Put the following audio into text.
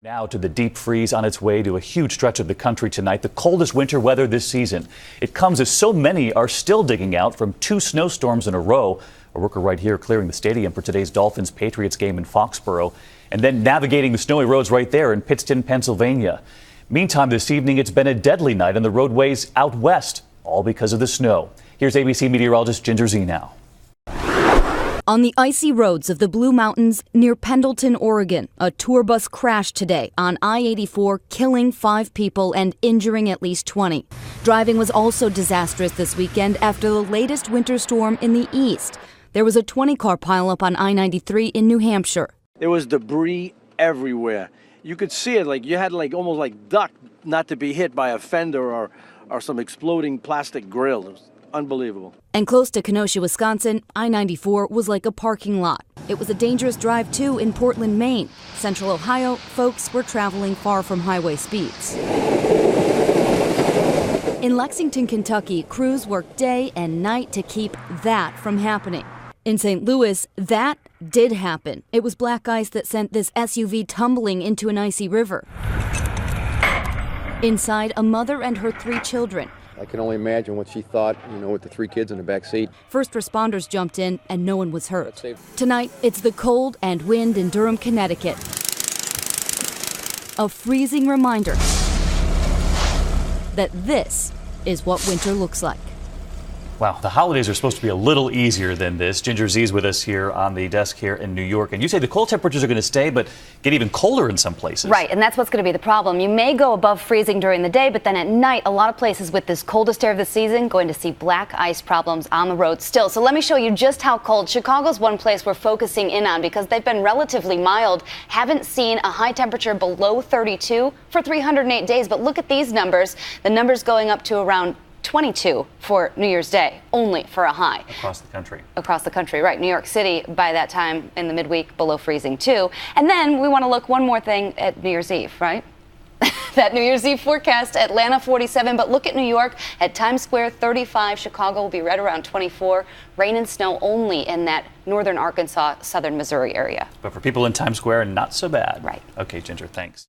Now to the deep freeze on its way to a huge stretch of the country tonight, the coldest winter weather this season. It comes as so many are still digging out from 2 snowstorms in a row. A worker right here clearing the stadium for today's Dolphins-Patriots game in Foxborough, and then navigating the snowy roads right there in Pittston, Pennsylvania. Meantime, this evening it's been a deadly night on the roadways out west, all because of the snow. Here's ABC meteorologist Ginger Z now. On the icy roads of the Blue Mountains near Pendleton, Oregon, a tour bus crashed today on I-84, killing 5 people and injuring at least 20. Driving was also disastrous this weekend after the latest winter storm in the east. There was a 20-car pileup on I-93 in New Hampshire. There was debris everywhere. You could see it, like you had almost like duck not to be hit by a fender or some exploding plastic grill. It was unbelievable. And close to Kenosha, Wisconsin, I-94 was like a parking lot. It was a dangerous drive, too, in Portland, Maine. Central Ohio, folks were traveling far from highway speeds. In Lexington, Kentucky, crews worked day and night to keep that from happening. In St. Louis, that did happen. It was black ice that sent this SUV tumbling into an icy river. Inside, a mother and her 3 children. I can only imagine what she thought, with the 3 kids in the back seat. First responders jumped in and no one was hurt. Tonight, it's the cold and wind in Durham, Connecticut. A freezing reminder that this is what winter looks like. Wow, the holidays are supposed to be a little easier than this. Ginger Z is with us here on the desk here in New York. And you say the cold temperatures are going to stay, but get even colder in some places. Right, and that's what's going to be the problem. You may go above freezing during the day, but then at night, a lot of places with this coldest air of the season going to see black ice problems on the road still. So let me show you just how cold. Chicago's one place we're focusing in on because they've been relatively mild. Haven't seen a high temperature below 32 for 308 days. But look at these numbers. The numbers going up to around 22 for New Year's Day, only for a high. Across the country. Across the country, right. New York City, by that time in the midweek, below freezing, too. And then we want to look one more thing at New Year's Eve, right? That New Year's Eve forecast, Atlanta 47, but look at New York at Times Square 35. Chicago will be right around 24. Rain and snow only in that northern Arkansas, southern Missouri area. But for people in Times Square, not so bad. Right. Okay, Ginger, thanks.